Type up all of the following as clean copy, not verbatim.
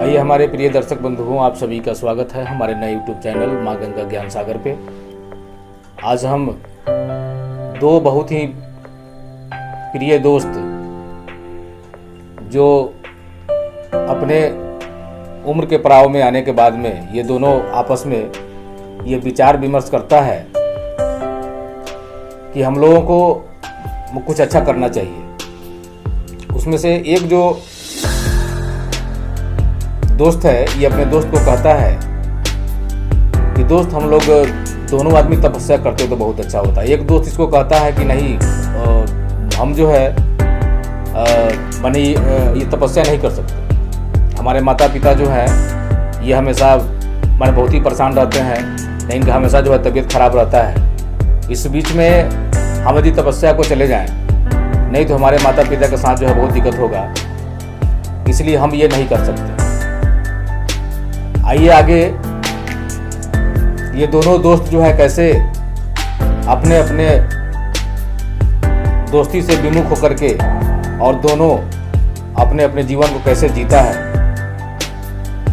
आइए हमारे प्रिय दर्शक बंधुओं, आप सभी का स्वागत है हमारे नए यूट्यूब चैनल माँ गंगा ज्ञान सागर पे। आज हम दो बहुत ही प्रिय दोस्त जो अपने उम्र के पड़ाव में आने के बाद में ये दोनों आपस में ये विचार विमर्श करता है कि हम लोगों को कुछ अच्छा करना चाहिए। उसमें से एक जो दोस्त है ये अपने दोस्त को कहता है कि दोस्त हम लोग दोनों आदमी तपस्या करते तो बहुत अच्छा होता है। एक दोस्त इसको कहता है कि नहीं हम जो है माने ये तपस्या नहीं कर सकते। हमारे माता पिता जो है ये हमेशा माने बहुत ही परेशान रहते हैं, नहीं इनका हमेशा जो है तबीयत खराब रहता है। इस बीच में हम यदि तपस्या को चले जाएं नहीं तो हमारे माता पिता के साथ जो है बहुत दिक्कत होगा, इसलिए हम ये नहीं कर सकते। आइए आगे ये दोनों दोस्त जो है कैसे अपने अपने दोस्ती से विमुख होकर के और दोनों अपने अपने जीवन को कैसे जीता है,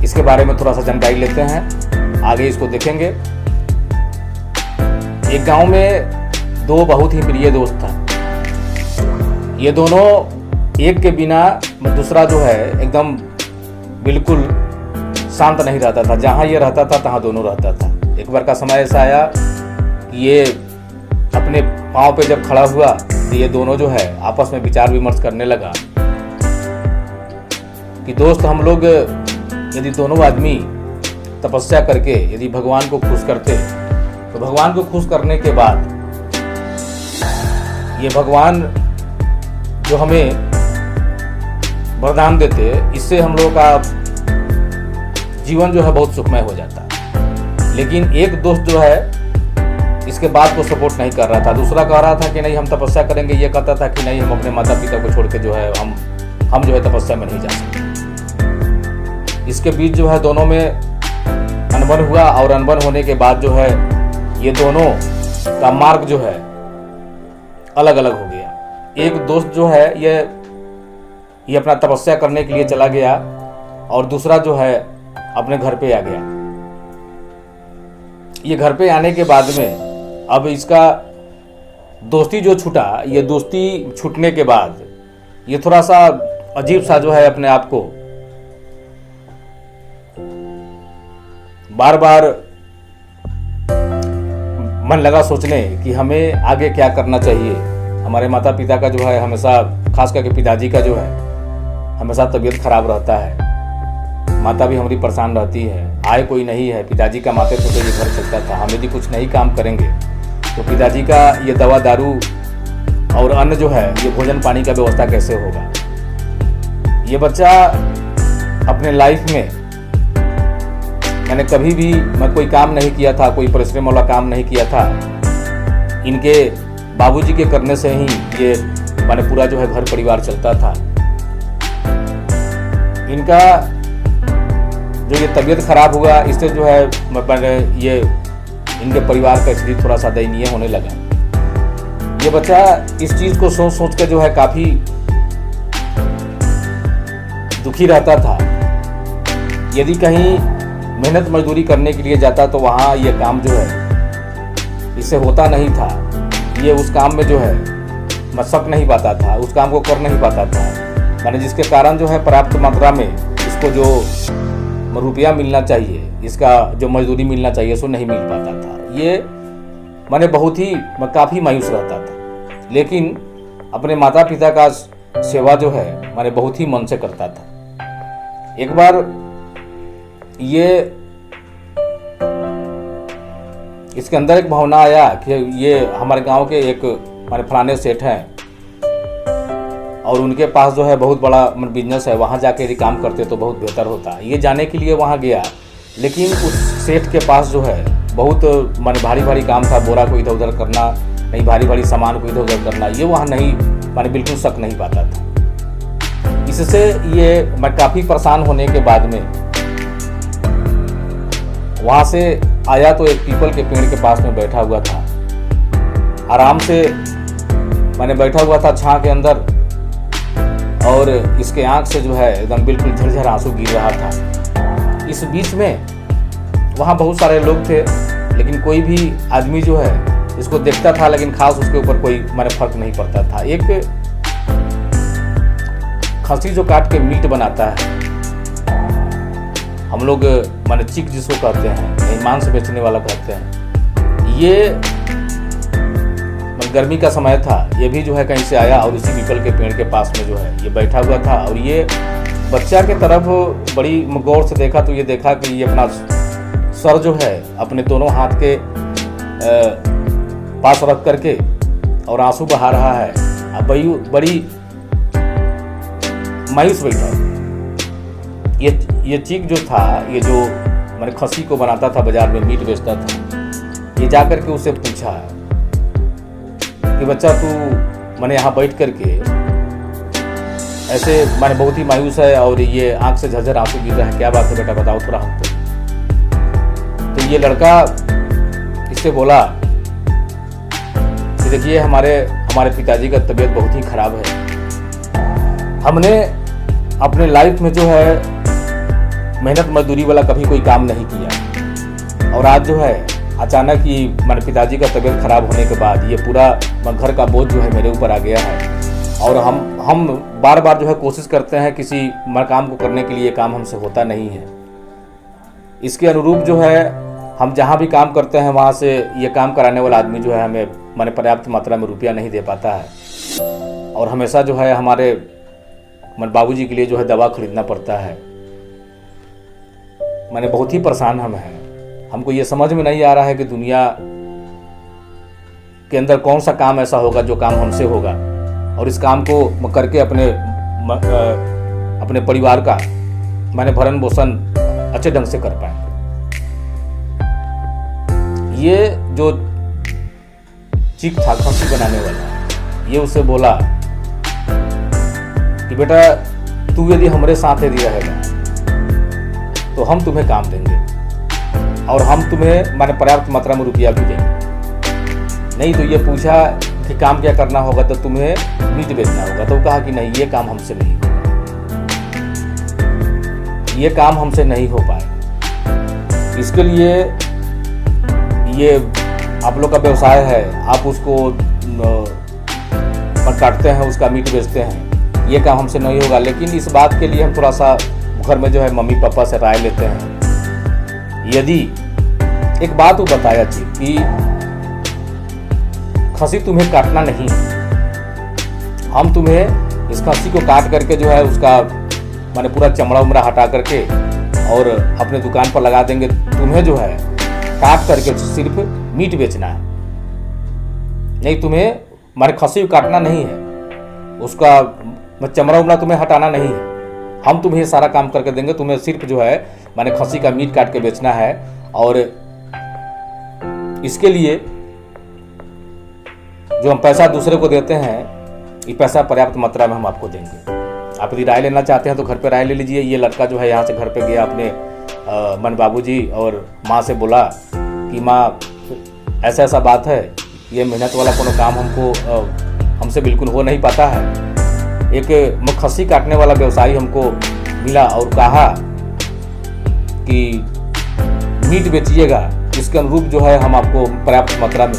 इसके बारे में थोड़ा सा जानकारी लेते हैं। आगे इसको देखेंगे। एक गांव में दो बहुत ही प्रिय दोस्त था। ये दोनों एक के बिना दूसरा जो है एकदम बिल्कुल शांत नहीं रहता था। जहाँ ये रहता था तहाँ दोनों रहता था। एक बार का समय ऐसा आया कि ये अपने पाँव पे जब खड़ा हुआ तो ये दोनों जो है आपस में विचार विमर्श करने लगा कि दोस्त हम लोग यदि दोनों आदमी तपस्या करके यदि भगवान को खुश करते तो भगवान को खुश करने के बाद ये भगवान जो हमें वरदान देते, इससे हम लोग का जीवन जो है बहुत सुखमय हो जाता है। लेकिन एक दोस्त जो है इसके बात को सपोर्ट नहीं कर रहा था। दूसरा कह रहा था कि नहीं हम तपस्या करेंगे, ये कहता था कि नहीं हम अपने माता पिता को छोड़ के जो है हम जो है तपस्या में नहीं जा सकते। इसके बीच जो है दोनों में अनबन हुआ और अनबन होने के बाद जो है ये दोनों का मार्ग जो है अलग अलग हो गया। एक दोस्त जो है ये अपना तपस्या करने के लिए चला गया और दूसरा जो है अपने घर पे आ गया। ये घर पे आने के बाद में अब इसका दोस्ती जो छूटा, ये दोस्ती छूटने के बाद ये थोड़ा सा अजीब सा जो है अपने आप को बार बार मन लगा सोचने कि हमें आगे क्या करना चाहिए। हमारे माता पिता का जो है हमेशा, खास करके पिताजी का जो है हमेशा तबीयत खराब रहता है। माता भी हमारी परेशान रहती है, आय कोई नहीं है। पिताजी का माते तो ये घर चलता था। हम यदि कुछ नहीं काम करेंगे तो पिताजी का ये दवा दारू और अन्न जो है ये भोजन पानी का व्यवस्था कैसे होगा। ये बच्चा अपने लाइफ में मैंने कभी भी कोई काम नहीं किया था, कोई परिश्रम वाला काम नहीं किया था। इनके बाबूजी के करने से ही ये मैंने पूरा जो है घर परिवार चलता था। इनका जो ये तबीयत खराब हुआ इससे जो है ये इनके परिवार का स्थिति थोड़ा सा दयनीय होने लगा। ये बच्चा इस चीज को सोच सोच के जो है काफी दुखी रहता था। यदि कहीं मेहनत मजदूरी करने के लिए जाता तो वहाँ ये काम जो है इससे होता नहीं था। ये उस काम में जो है मशक नहीं पाता था, उस काम को कर नहीं पाता था। माने जिसके कारण जो है पर्याप्त मात्रा में इसको जो रुपया मिलना चाहिए, इसका जो मजदूरी मिलना चाहिए सो नहीं मिल पाता था। ये माने बहुत ही काफ़ी मायूस रहता था। लेकिन अपने माता पिता का सेवा जो है माने बहुत ही मन से करता था। एक बार ये इसके अंदर एक भावना आया कि ये हमारे गांव के एक माने फलाने सेठ हैं और उनके पास जो है बहुत बड़ा बिजनेस है, वहाँ जाके यदि काम करते तो बहुत बेहतर होता। ये जाने के लिए वहाँ गया, लेकिन उस सेठ के पास जो है बहुत माने भारी भारी काम था। बोरा को इधर उधर करना, नहीं भारी भारी सामान को इधर उधर करना, ये वहाँ नहीं माने बिल्कुल शक नहीं पाता था। इससे ये मैं काफ़ी परेशान होने के बाद में वहाँ से आया तो एक पीपल के पेड़ के पास में बैठा हुआ था। आराम से मैंने बैठा हुआ था छां के अंदर और इसके आंख से जो है एकदम बिल्कुल झरझर आंसू गिर रहा था। इस बीच में वहाँ बहुत सारे लोग थे, लेकिन कोई भी आदमी जो है इसको देखता था, लेकिन खास उसके ऊपर कोई माने फर्क नहीं पड़ता था। एक खस्सी जो काट के मीट बनाता है, हम लोग माने चिक जिसको कहते हैं, मांस बेचने वाला कहते हैं, ये गर्मी का समय था, ये भी जो है कहीं से आया और इसी पीपल के पेड़ के पास में जो है ये बैठा हुआ था। और ये बच्चा के तरफ बड़ी गौर से देखा तो ये देखा कि ये अपना सर जो है अपने दोनों हाथ के पास रख करके और आंसू बहा रहा है। अब बड़ी मायूस बैठा। ये चिक जो था, ये जो मैंने खस्सी को बनाता था, बाजार में मीट बेचता था, ये जाकर के उससे पूछा कि बच्चा तू मैंने यहाँ बैठ करके ऐसे मैंने बहुत ही मायूस है और ये आंख से झरझर आंसू गिर रहा है, क्या बात है बेटा, बताओ थोड़ा हमको। तो ये लड़का इससे बोला कि देखिए हमारे पिताजी का तबीयत बहुत ही खराब है। हमने अपने लाइफ में जो है मेहनत मजदूरी वाला कभी कोई काम नहीं किया, और आज जो है अचानक ही मेरे पिताजी का तबीयत खराब होने के बाद ये पूरा घर का बोझ जो है मेरे ऊपर आ गया है। और हम बार बार जो है कोशिश करते हैं किसी काम को करने के लिए, काम हमसे होता नहीं है। इसके अनुरूप जो है हम जहाँ भी काम करते हैं वहाँ से ये काम कराने वाला आदमी जो है हमें मैंने पर्याप्त मात्रा में रुपया नहीं दे पाता है, और हमेशा जो है हमारे बाबूजी के लिए जो है दवा खरीदना पड़ता है। मैंने बहुत ही परेशान हम हैं। हमको ये समझ में नहीं आ रहा है कि दुनिया के अंदर कौन सा काम ऐसा होगा जो काम हमसे होगा, और इस काम को करके अपने परिवार का मैंने भरण पोषण अच्छे ढंग से कर पाए। ये जो चिक था खस्सी बनाने वाला, ये उसे बोला कि बेटा तू यदि हमारे साथ यदि रहेगा तो हम तुम्हें काम देंगे, और हम तुम्हें माने पर्याप्त मात्रा में रुपया भी देंगे। नहीं तो ये पूछा कि काम क्या करना होगा, तो तुम्हें मीट बेचना होगा। तो कहा कि नहीं, ये काम हमसे नहीं होगा, ये काम हमसे नहीं हो पाए। इसके लिए ये आप लोग का व्यवसाय है, आप उसको काटते हैं, उसका मीट बेचते हैं, ये काम हमसे नहीं होगा। लेकिन इस बात के लिए हम थोड़ा सा घर में जो है मम्मी पापा से राय लेते हैं। यदि एक बात वो बताया थी कि खस्सी तुम्हें काटना नहीं, हम तुम्हें इस खस्सी को काट करके जो है उसका माने पूरा चमड़ा उमड़ा हटा करके और अपने दुकान पर लगा देंगे। तुम्हें जो है काट करके सिर्फ मीट बेचना है, नहीं तुम्हें माने खस्सी को काटना नहीं है, उसका चमड़ा उमड़ा तुम्हें हटाना नहीं है। हम तुम्हें सारा काम करके देंगे, तुम्हें सिर्फ जो है माने खस्सी का मीट काट के बेचना है, और इसके लिए जो हम पैसा दूसरे को देते हैं, ये पैसा पर्याप्त मात्रा में हम आपको देंगे। आप यदि राय लेना चाहते हैं तो घर पे राय ले लीजिए। ये लड़का जो है यहाँ से घर पे गया, अपने बाबूजी और माँ से बोला कि माँ ऐसा बात है, ये मेहनत वाला कोनो काम हमसे बिल्कुल हो नहीं पाता है। एक खस्सी काटने वाला व्यवसायी हमको मिला और कहा कि मीट बेचिएगा, इसके अनुरूप जो है हम आपको पर्याप्त मात्रा में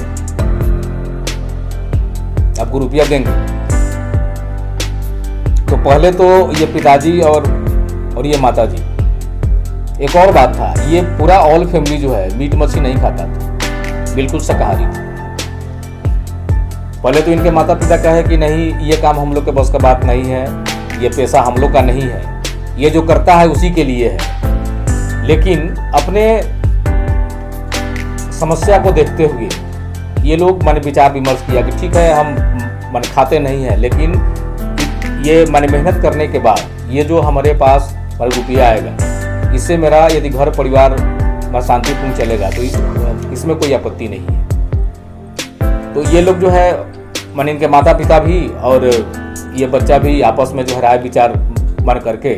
आपको रुपया देंगे। तो पहले तो ये पिताजी और ये माताजी। एक और बात था, ये पूरा ऑल फैमिली जो है मीट मछली नहीं खाता था, बिल्कुल शाकाहारी था। पहले तो इनके माता पिता कहे कि नहीं, ये काम हम लोग के बस का बात नहीं है, ये पैसा हम लोग का नहीं है, ये जो करता है उसी के लिए है। लेकिन अपने समस्या को देखते हुए ये लोग मैंने विचार विमर्श किया कि ठीक है, हम मैंने खाते नहीं हैं, लेकिन ये मैंने मेहनत करने के बाद ये जो हमारे पास रुपया आएगा, इससे मेरा यदि घर परिवार शांतिपूर्ण चलेगा तो इसमें कोई आपत्ति नहीं है। तो ये लोग जो है मैंने इनके माता पिता भी और ये बच्चा भी आपस में जो है राय विचार मन करके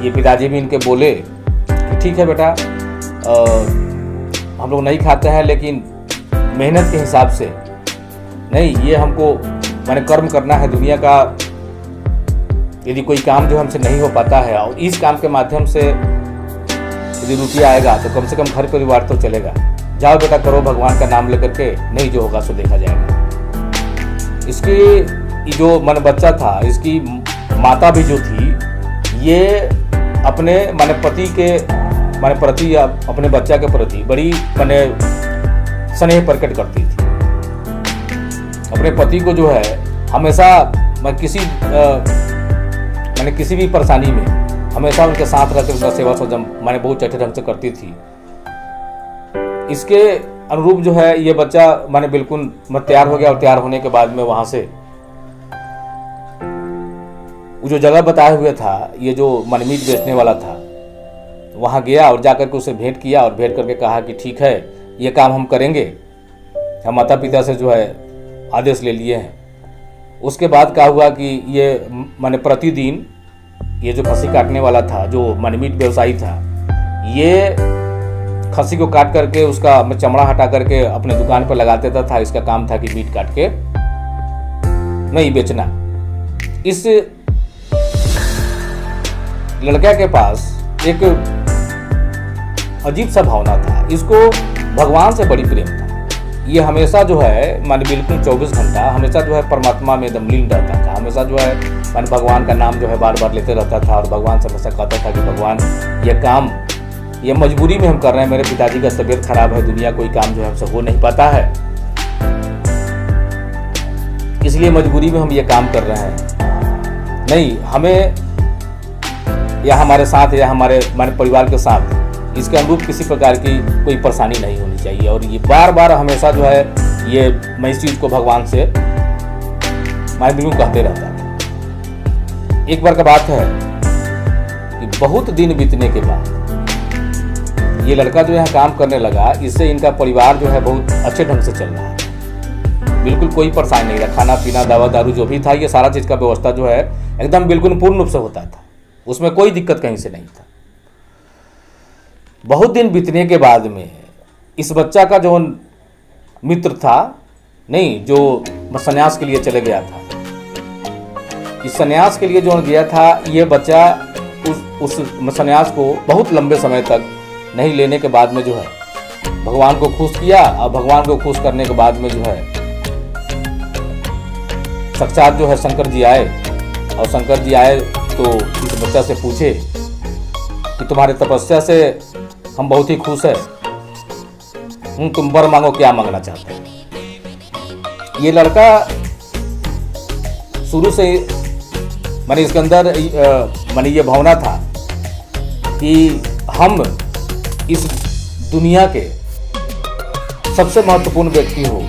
ये पिताजी भी इनके बोले कि ठीक है बेटा, हम लोग नहीं खाते हैं, लेकिन मेहनत के हिसाब से नहीं, ये हमको मैंने कर्म करना है, दुनिया का यदि कोई काम जो हमसे नहीं हो पाता है और इस काम के माध्यम से यदि रुपया आएगा तो कम से कम घर परिवार तो चलेगा। जाओ बेटा करो भगवान का नाम लेकर के, नहीं जो होगा सो देखा जाएगा। इसकी जो मन बच्चा था, इसकी माता भी जो थी, ये अपने माने पति के माने प्रति या अपने बच्चा के प्रति बड़ी माने स्नेह प्रकट करती थी। अपने पति को जो है हमेशा मैंने किसी भी परेशानी में हमेशा उनके साथ रहकर उनका सेवा सजम मैंने बहुत अच्छे ढंग से करती थी। इसके अनुरूप जो है ये बच्चा मैंने बिल्कुल तैयार हो गया और तैयार होने के बाद में वहां से वो जो जगह बताए हुए था, ये जो मीट बेचने वाला था, वहां गया और जाकर के उसे भेंट किया और भेंट करके कहा कि ठीक है ये काम हम करेंगे, हम माता पिता से जो है आदेश ले लिए हैं। उसके बाद क्या हुआ कि ये मैंने प्रतिदिन ये जो खस्सी काटने वाला था, जो मीट व्यवसायी था, ये खस्सी को काट करके उसका चमड़ा हटा करके अपने दुकान पर लगा देता था। इसका काम था कि मीट काट के नहीं बेचना। इस लड़का के पास एक अजीब सा भावना था, इसको भगवान से बड़ी प्रेम था। ये हमेशा जो है माने बिल्कुल 24 घंटा हमेशा जो है परमात्मा में एकदम लीन रहता था। हमेशा जो है माने भगवान का नाम जो है बार बार लेते रहता था और भगवान से हमेशा कहता था कि भगवान ये काम ये मजबूरी में हम कर रहे हैं, मेरे पिताजी का तबीयत खराब है, दुनिया कोई काम जो है हमसे हो नहीं पाता है, इसलिए मजबूरी में हम ये काम कर रहे हैं। नहीं, हमें या हमारे साथ या हमारे परिवार के साथ इसके अनुरूप किसी प्रकार की कोई परेशानी नहीं होनी चाहिए। और ये बार बार हमेशा जो है ये मैं इस चीज़ को भगवान से बिल्कुल कहते रहता था। एक बार का बात है कि बहुत दिन बीतने के बाद ये लड़का जो यहाँ काम करने लगा, इससे इनका परिवार जो है बहुत अच्छे ढंग से चल रहा है, बिल्कुल कोई परेशानी नहीं रहा। खाना पीना दवा दारू जो भी था, ये सारा चीज़ का व्यवस्था जो है एकदम बिल्कुल पूर्ण रूप से होता था, उसमें कोई दिक्कत कहीं से नहीं था। बहुत दिन बीतने के बाद में इस बच्चा का जो मित्र था, नहीं जो सन्यास के लिए चले गया था, इस सन्यास के लिए जो गया था, ये बच्चा उस सन्यास को बहुत लंबे समय तक नहीं लेने के बाद में जो है भगवान को खुश किया। और भगवान को खुश करने के बाद में जो है साक्षात जो है शंकर जी आए, और शंकर जी आए तो इस बच्चा से पूछे कि तुम्हारे तपस्या से हम बहुत ही खुश है, तुम वर मांगो, क्या मांगना चाहते हैं। ये लड़का शुरू से मैंने इसके अंदर मैंने ये भावना था कि हम इस दुनिया के सबसे महत्वपूर्ण व्यक्ति हो,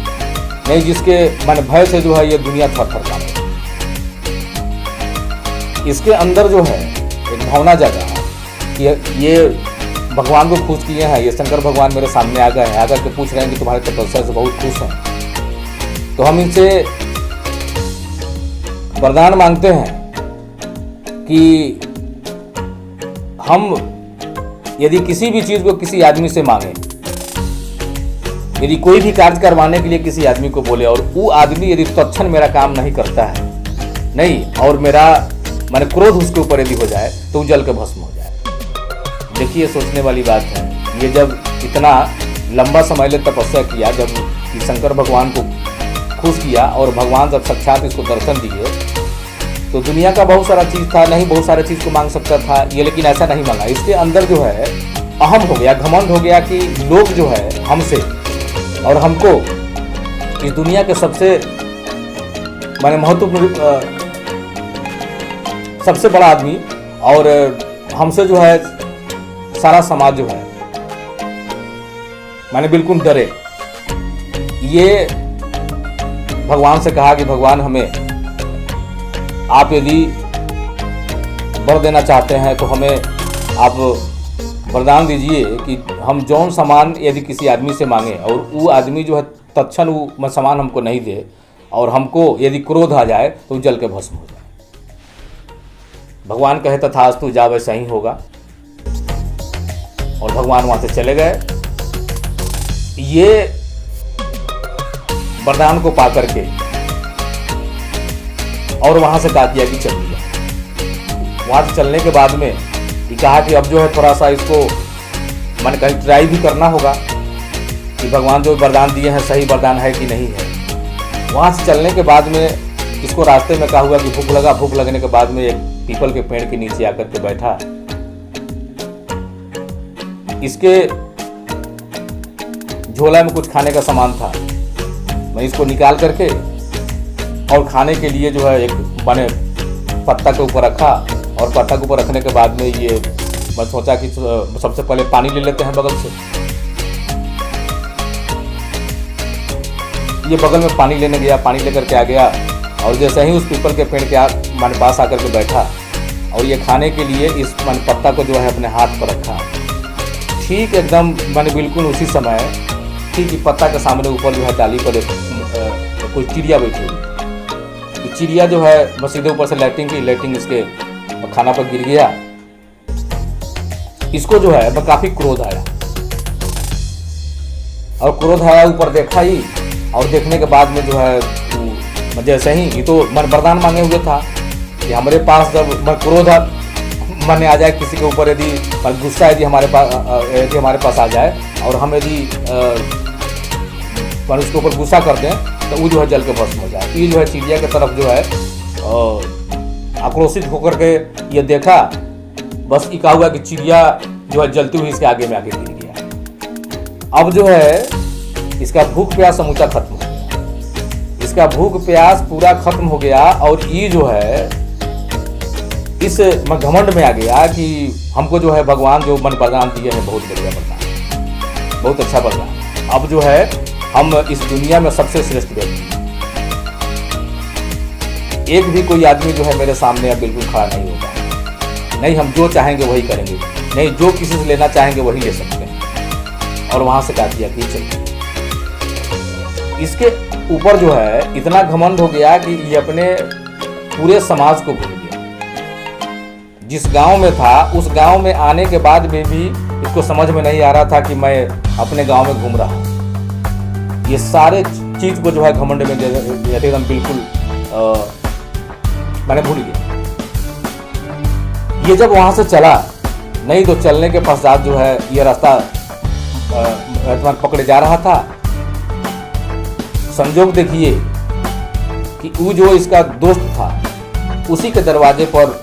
नहीं जिसके मैंने भय से जो है ये दुनिया थर-थर कांपे। इसके अंदर जो है एक भावना जगा कि ये भगवान को खुश किए हैं, ये शंकर भगवान मेरे सामने आ गए हैं, आकर के पूछ रहे हैं कि तुम्हारे तपस्या से बहुत खुश हैं, तो हम इनसे वरदान मांगते हैं कि हम यदि किसी भी चीज़ को किसी आदमी से मांगे, यदि कोई भी कार्य करवाने के लिए किसी आदमी को बोले और वो आदमी यदि तत्क्षण मेरा काम नहीं करता है, नहीं, और मेरा मैंने क्रोध उसके ऊपर यदि हो जाए तो जल के भस्म हो जाए। देखिए सोचने वाली बात है, ये जब इतना लंबा समय ले तपस्या किया, जब शंकर भगवान को खुश किया और भगवान जब साक्षात इसको दर्शन दिए, तो दुनिया का बहुत सारा चीज़ था, नहीं बहुत सारे चीज़ को मांग सकता था ये, लेकिन ऐसा नहीं मांगा। इसके अंदर जो है अहम हो गया, घमंड हो गया कि लोग जो है हमसे और हमको इस दुनिया के सबसे मैंने महत्वपूर्ण सबसे बड़ा आदमी और हमसे जो है सारा समाज जो है मैंने बिल्कुल डरे। ये भगवान से कहा कि भगवान हमें आप यदि वर देना चाहते हैं तो हमें आप वरदान दीजिए कि हम जौन सामान यदि किसी आदमी से मांगे और वो आदमी जो है तत्क्षण वो सामान हमको नहीं दे और हमको यदि क्रोध आ जाए तो जल के भस्म हो जाए। भगवान कहे तथास्तु, जा वैसा ही होगा। और भगवान वहां से चले गए। ये वरदान को पा करके और वहां से कहा किया कि चल दिया। वहाँ से चलने के बाद में ये कहा कि अब जो है थोड़ा सा इसको मैंने कहीं ट्राई भी करना होगा कि भगवान जो वरदान दिए हैं सही वरदान है कि नहीं है। वहाँ से चलने के बाद में इसको रास्ते में कहा हुआ कि भूख लगा। भूख लगने के बाद में एक पीपल के पेड़ के नीचे आकर के बैठा। इसके झोला में कुछ खाने का सामान था। मैं इसको निकाल करके और खाने के लिए जो है एक मैंने पत्ता के ऊपर रखा और पत्ता के ऊपर रखने के बाद में ये मैं सोचा कि सबसे पहले पानी ले लेते हैं बगल से। ये बगल में पानी लेने गया, पानी लेकर के आ गया और जैसे ही उस पीपल के पेड़ के मैंने पास आकर के बैठा और ये खाने के लिए इस मैंने पत्ता को जो है अपने हाथ पर रखा। ठीक एकदम मैंने बिल्कुल उसी समय ठीक ही पत्ता के सामने ऊपर जो है डाली पर कोई चिड़िया बैठी हुई। चिड़िया जो है बस सीधे ऊपर से लाइटिंग इसके खाना पर गिर गया। इसको जो है काफी क्रोध आया और क्रोध आया, ऊपर देखा ही और देखने के बाद में जो है जैसे ही ये तो मन वरदान मांगे हुए था कि हमारे पास जब क्रोध मन आ जाए किसी के ऊपर, यदि गुस्सा यदि हमारे पास आ जाए और हम यदि उसके ऊपर गुस्सा कर दें तो वो जो है जल के भस्म हो जाए। ये जो है चिड़िया की तरफ जो है आक्रोशित होकर के ये देखा, बस ये कहा हुआ कि चिड़िया जो है जलती हुई इसके आगे में आके गिर गया। अब जो है इसका भूख प्यास समूचा खत्म हो गया। इसका भूख प्यास पूरा खत्म हो गया और ये जो है इस घमंड में आ गया कि हमको जो है भगवान जो मन वरदान दिए हैं बहुत बढ़िया वरदान, बहुत अच्छा वरदान। अब जो है हम इस दुनिया में सबसे श्रेष्ठ व्यक्ति, एक भी कोई आदमी जो है मेरे सामने अब बिल्कुल खड़ा नहीं होगा। नहीं, हम जो चाहेंगे वही करेंगे, नहीं जो किसी से लेना चाहेंगे वही ले सकते हैं। और वहां से क्या किया कि चलिए इसके ऊपर जो है इतना घमंड हो गया कि ये अपने पूरे समाज को भूल गया। जिस गांव में था उस गांव में आने के बाद में भी इसको समझ में नहीं आ रहा था कि मैं अपने गांव में घूम रहा हूं। ये सारे चीज को जो है घमंड में एकदम बिल्कुल मैंने भूल गया। ये जब वहां से चला, नहीं तो चलने के पश्चात जो है ये रास्ता पकड़े जा रहा था। संजोग देखिए कि वो जो इसका दोस्त था उसी के दरवाजे पर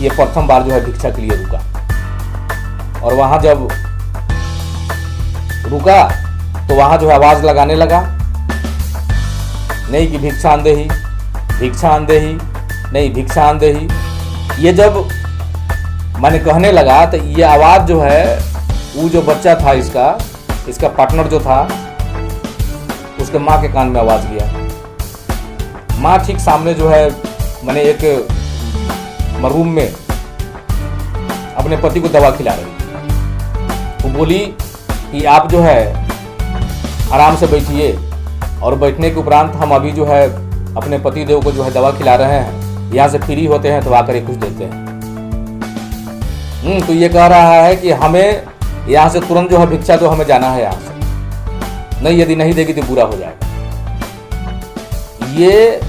ये प्रथम बार जो है भिक्षा के लिए रुका। और वहां जब रुका तो वहां जो है आवाज लगाने लगा, नहीं कि भिक्षा आंदे ही, भिक्षा आंदे ही, नहीं भिक्षा आंदे ही। ये जब मैंने कहने लगा तो ये आवाज जो है वो जो बच्चा था इसका पार्टनर जो था उसके माँ के कान में आवाज गया। माँ ठीक सामने जो है मैंने एक रूम में अपने पति को दवा खिला रही थी। वो बोली कि आप जो है आराम से बैठिए और बैठने के उपरांत हम अभी जो है अपने पति देव को जो है दवा खिला रहे हैं, यहाँ से फ्री होते हैं तो आकर कुछ देते हैं। तो ये कह रहा है कि हमें यहाँ से तुरंत जो है भिक्षा तो हमें जाना है यहाँ से, नहीं यदि नहीं देगी तो बुरा हो जाएगा। ये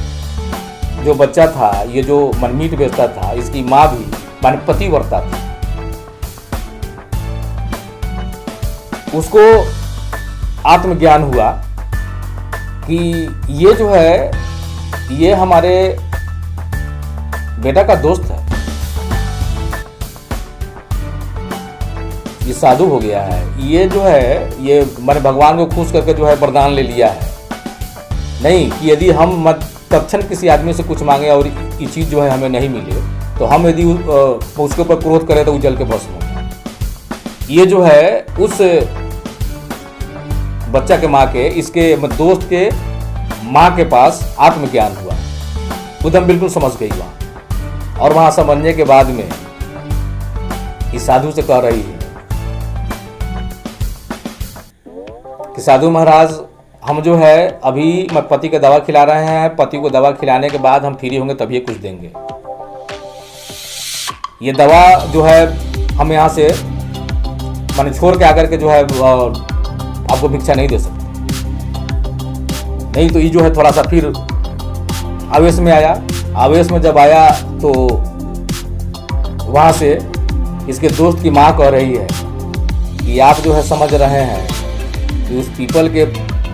जो बच्चा था, ये जो मनमीट बेचता था, इसकी माँ भी पतिव्रता थी। उसको आत्मज्ञान हुआ कि ये जो है ये हमारे बेटा का दोस्त है, ये साधु हो गया है। ये जो है ये मैंने भगवान को खुश करके जो है वरदान ले लिया है। नहीं कि यदि हम तत्क्षण किसी आदमी से कुछ मांगे और ये चीज़ जो है हमें नहीं मिले तो हम यदि उसके ऊपर क्रोध करें तो जल के भस्म हो जाए। ये जो है उस बच्चा के माँ के, इसके दोस्त के माँ के पास आत्मज्ञान हुआ, उधम बिल्कुल समझ गई वहाँ। और वहाँ समझने के बाद में इस साधु से कह रही है कि साधु महाराज हम जो है अभी पति को दवा खिला रहे हैं, पति को दवा खिलाने के बाद हम फ्री होंगे तभी कुछ देंगे। ये दवा जो है हम यहाँ से मैंने छोड़ के आकर के जो है आपको भिक्षा नहीं दे सकते। नहीं तो ये जो है थोड़ा सा फिर आवेश में आया। आवेश में जब आया तो वहाँ से इसके दोस्त की माँ कह रही है कि आप जो है समझ रहे हैं कि उस पीपल के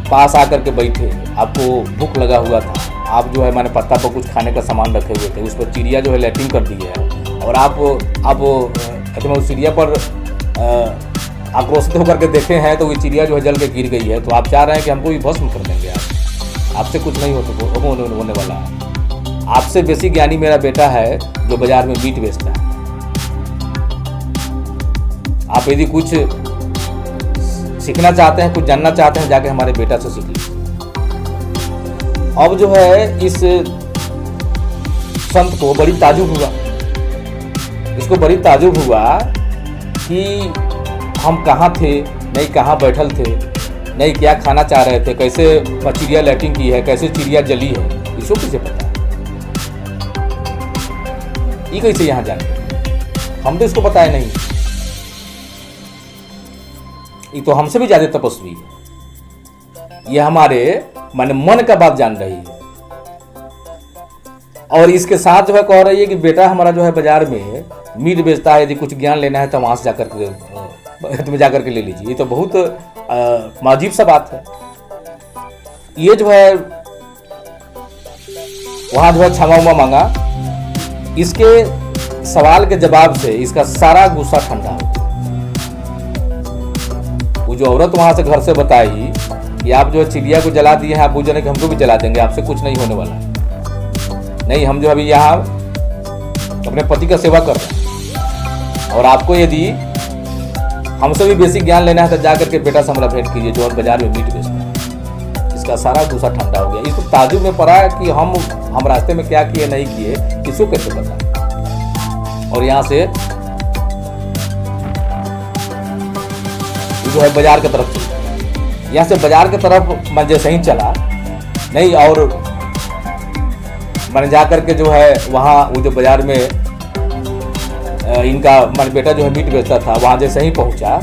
पास आकर के बैठे, आपको भूख लगा हुआ था, आप जो है मैंने पत्ता पर कुछ खाने का सामान रखे हुए थे, उस पर चिड़िया जो है लैटिंग कर दी है और आप उस चिड़िया पर आक्रोशित होकर के देखे हैं तो वो चिड़िया जो है जल के गिर गई है, तो आप चाह रहे हैं कि हमको भी भस्म कर देंगे। आपसे कुछ नहीं होने वाला है। आपसे बेसी ज्ञानी मेरा बेटा है जो बाजार में मीट बेचता है। आप यदि कुछ सीखना चाहते हैं, कुछ जानना चाहते हैं, जाके हमारे बेटा से सीख लीजिए। अब जो है इस संत को बड़ी ताजुब हुआ, इसको बड़ी ताजुब हुआ कि हम कहाँ थे, नहीं कहाँ बैठल थे, नहीं क्या खाना चाह रहे थे, कैसे चिड़िया लैटिंग की है, कैसे चिड़िया जली है, इसको कैसे पता है, ये कैसे यहाँ जाने, हम तो इसको बताए नहीं। ये तो हमसे भी ज्यादा तपस्वी है, ये हमारे माने मन का बात जान रही है और इसके साथ जो है कह रही है कि बेटा हमारा जो है बाजार में मीट बेचता है, यदि कुछ ज्ञान लेना है तो वहां से जाकर के तुम्हें जाकर के ले लीजिए। ये तो बहुत अजीब सा बात है। ये जो है वहां जो है क्षमा उमा मांगा, इसके सवाल के जवाब से इसका सारा गुस्सा ठंडा हो। वो जो औरत वहां से घर से बताई कि आप जो है चिड़िया को जला दिए हैं, आप पूछ रहे कि हमको भी जला देंगे, आपसे कुछ नहीं होने वाला, नहीं हम जो अभी यहाँ अपने पति का सेवा कर रहे हैं और आपको यदि हमसे भी बेसिक ज्ञान लेना है तो जाकर के बेटा से हमारा भेंट कीजिए जो बाजार में मीट बेचता है। इसका सारा गुस्सा ठंडा हो गया। इसको ताजुब में पड़ा कि हम रास्ते में क्या किए नहीं किए, इसको कैसे पता। और यहाँ से जो है बाजार की तरफ चला, यहाँ से बाजार की तरफ मैं जैसे ही चला नहीं और मैंने जाकर के जो है वहाँ वो जो बाजार में इनका मैंने बेटा जो है मीट बेचता था, वहाँ जैसे ही पहुँचा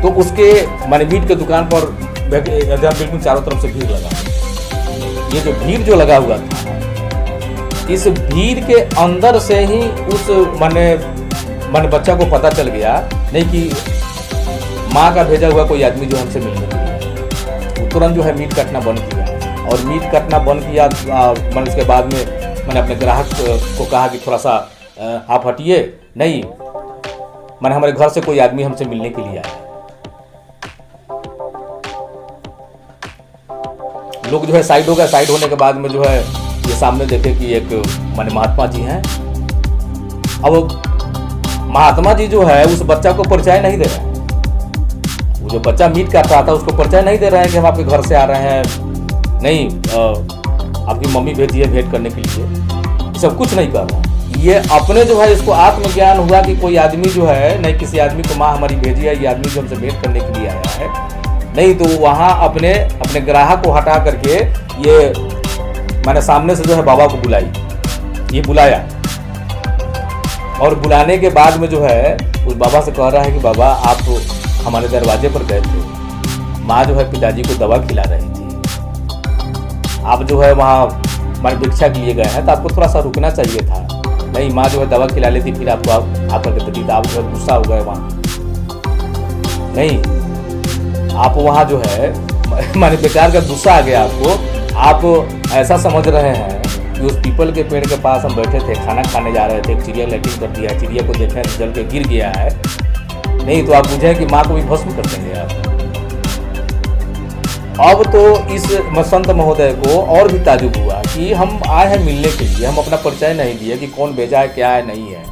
तो उसके मैंने मीट के दुकान पर बिल्कुल चारों तरफ से भीड़ लगा। ये जो भीड़ जो लगा हुआ था, इस भीड़ के अंदर से ही उस मैंने बच्चा को पता चल गया नहीं कि माँ का भेजा हुआ कोई आदमी जो हमसे मिलने के लिए। तुरंत जो है मीट काटना बंद किया और मीट काटना बंद किया। मैंने उसके बाद में मैंने अपने ग्राहक को कहा कि थोड़ा सा आप हटिए, नहीं मैंने हमारे घर से कोई आदमी हमसे मिलने के लिए आया। लोग जो है साइड हो गए। साइड होने के बाद में जो है ये सामने देखे कि एक माने महात्मा जी हैं। अब महात्मा जी जो है उस बच्चा को परिचय नहीं दे रहे हैं। वो जो बच्चा मीट काट रहा था उसको परिचय नहीं दे रहे हैं कि हम आपके घर से आ रहे हैं, नहीं आपकी मम्मी भेजी है भेंट करने के लिए, सब कुछ नहीं कर रहा। ये अपने जो है इसको आत्मज्ञान हुआ कि कोई आदमी जो है नहीं, किसी आदमी को माँ हमारी भेजी है, ये आदमी जो हमसे भेंट करने के लिए आया है, नहीं तो वहाँ अपने ग्राहक को हटा करके ये मैंने सामने से जो है बाबा को बुलाई, ये बुलाया और बुलाने के बाद में जो है उस बाबा से कह रहा है कि बाबा आप तो हमारे दरवाजे पर गए थे, माँ जो है पिताजी को दवा खिला रही थी, आप जो है वहाँ हमारी भिक्षा के लिए गए हैं तो आपको थोड़ा सा रुकना चाहिए था, नहीं माँ जो है दवा खिला लेती फिर आपको आकर के देती, आप जो है गुस्सा हो गए वहाँ, नहीं आप वहाँ जो है माने बेकार का गुस्सा आ गया आपको, आप ऐसा समझ रहे हैं कि उस पीपल के पेड़ के पास हम बैठे थे, खाना खाने जा रहे थे, एक चिड़िया लैटिंग कर दिया है, चिड़िया को देखें जल के गिर गया है, नहीं तो आप बुझे कि माँ को भी भस्म कर देंगे आप। अब तो इस संत महोदय को और भी ताजुब हुआ कि हम आए हैं मिलने के लिए, हम अपना परिचय नहीं दिए कि कौन भेजा है, क्या है, नहीं है।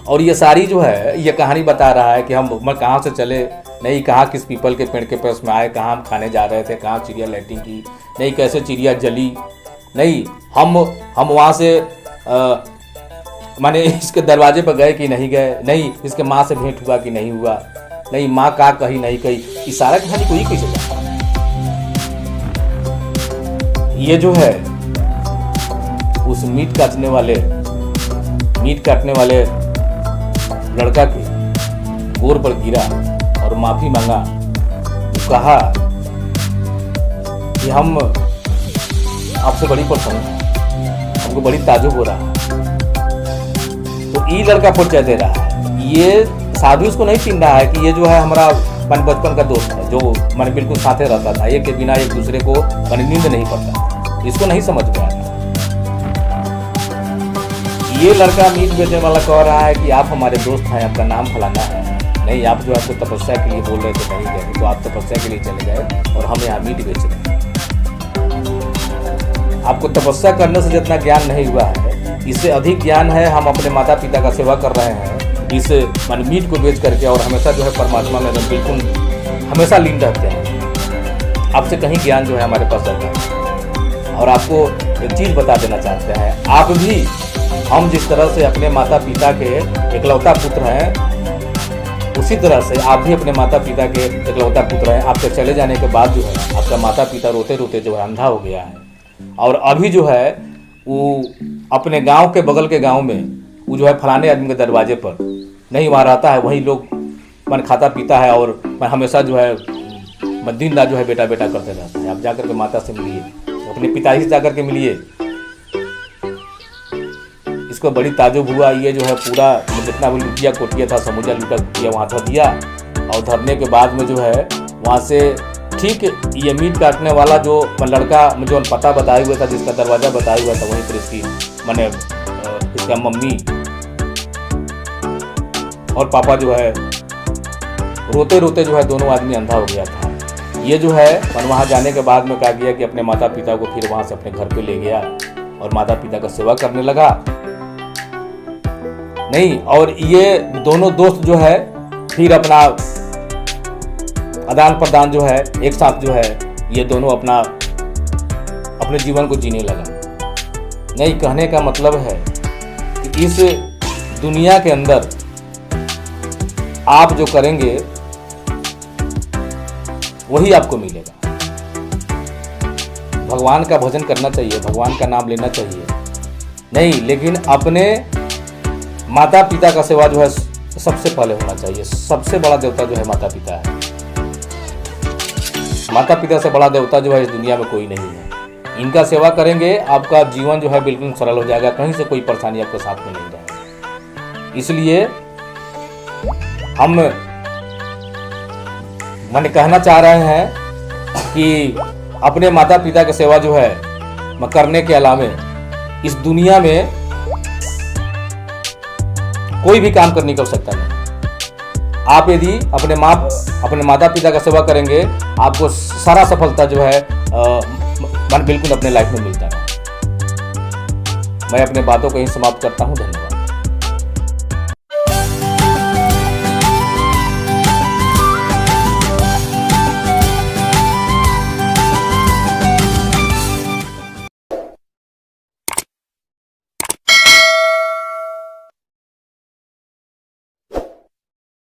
और ये सारी जो है ये कहानी बता रहा है कि हम कहाँ से चले, नहीं कहाँ किस पीपल के पेड़ के पास में आए, कहाँ हम खाने जा रहे थे, कहाँ चिड़िया लैटिंग की, नहीं कैसे चिड़िया जली, नहीं हम वहाँ से माने इसके दरवाजे पर गए कि नहीं गए, नहीं इसके माँ से भेंट हुआ कि नहीं हुआ, नहीं माँ का कही नहीं कही, इस सारा कहानी को ही कैसे जाता है। ये जो है उस मीट काटने वाले लड़का के गोर पर गिरा और माफी मांगा, तो कहा कि हम आपसे बड़ी प्रसन्न हैं, हमको बड़ी ताजुब हो रहा है। तो ये लड़का परिचय दे रहा है, ये साधु इसको नहीं चिन्ह रहा है कि ये जो है हमारा मन बचपन का दोस्त है, जो मन बिल्कुल साथे रहता था, एक के बिना एक दूसरे को मन नींद नहीं पड़ता, इसको नहीं समझ में आता। ये लड़का मीट बेचने वाला कह रहा है कि आप हमारे दोस्त हैं, आपका नाम फलाना है। नहीं, आप जो आपको तपस्या के लिए बोल रहे थे नहीं गए, तो आप तपस्या के लिए चले गए और हम यहाँ मीट बेच रहे हैं। आपको तपस्या करने से जितना ज्ञान नहीं हुआ है, इससे अधिक ज्ञान है हम अपने माता पिता का सेवा कर रहे हैं इस मीट को बेच करके, और हमेशा जो है परमात्मा में बिल्कुल हमेशा लीन रहते हैं। आपसे कहीं ज्ञान जो है हमारे पास रहता है। और आपको एक चीज़ बता देना चाहते हैं, आप भी हम जिस तरह से अपने माता पिता के इकलौता पुत्र हैं, उसी तरह से आप भी अपने माता पिता के इकलौता पुत्र हैं। आपके चले जाने के बाद जो है आपका माता पिता रोते रोते जो है अंधा हो गया है, और अभी जो है वो अपने गांव के बगल के गांव में वो जो है फलाने आदमी के दरवाजे पर नहीं वहाँ रहता है, वहीं लोग मन खाता पीता है, और मैं हमेशा जो है दिन रात जो है बेटा बेटा करते रहता है। आप जाकर के माता से मिलिए, अपने पिताजी से जाकर के मिलिए। इसको बड़ी ताजुब हुआ, ये जो है पूरा जितना भी लुटिया कोटिया था समूचा लुटा कोटिया वहाँ धर दिया, और धरने के बाद में जो है वहाँ से ठीक ये मीट काटने वाला जो लड़का जो पता बताया हुआ था, जिसका दरवाज़ा बताया हुआ था, वहीं पर इसकी मैंने इसका मम्मी और पापा जो है रोते रोते जो है दोनों आदमी अंधा हो गया था। ये जो है वहाँ जाने के बाद में कहा गया कि अपने माता पिता को फिर वहाँ से अपने घर पे ले गया और माता पिता का सेवा करने लगा। नहीं, और ये दोनों दोस्त जो है फिर अपना आदान प्रदान जो है एक साथ जो है ये दोनों अपने जीवन को जीने लगा। नहीं, कहने का मतलब है कि इस दुनिया के अंदर आप जो करेंगे वही आपको मिलेगा। भगवान का भजन करना चाहिए, भगवान का नाम लेना चाहिए, नहीं, लेकिन अपने माता पिता का सेवा जो है सबसे पहले होना चाहिए। सबसे बड़ा देवता जो है माता पिता है। माता पिता से बड़ा देवता जो है इस दुनिया में कोई नहीं है। इनका सेवा करेंगे, आपका जीवन जो है बिल्कुल सरल हो जाएगा, कहीं से कोई परेशानी आपके साथ में नहीं रहेगा। इसलिए हम मैंने कहना चाह रहे हैं कि अपने माता पिता की सेवा जो है करने के अलावे इस दुनिया में कोई भी काम करने की आवश्यकता नहीं। आप यदि अपने माता पिता का सेवा करेंगे, आपको सारा सफलता जो है बिल्कुल अपने लाइफ में मिलता है। मैं अपने बातों को यहीं समाप्त करता हूँ। धन्यवाद।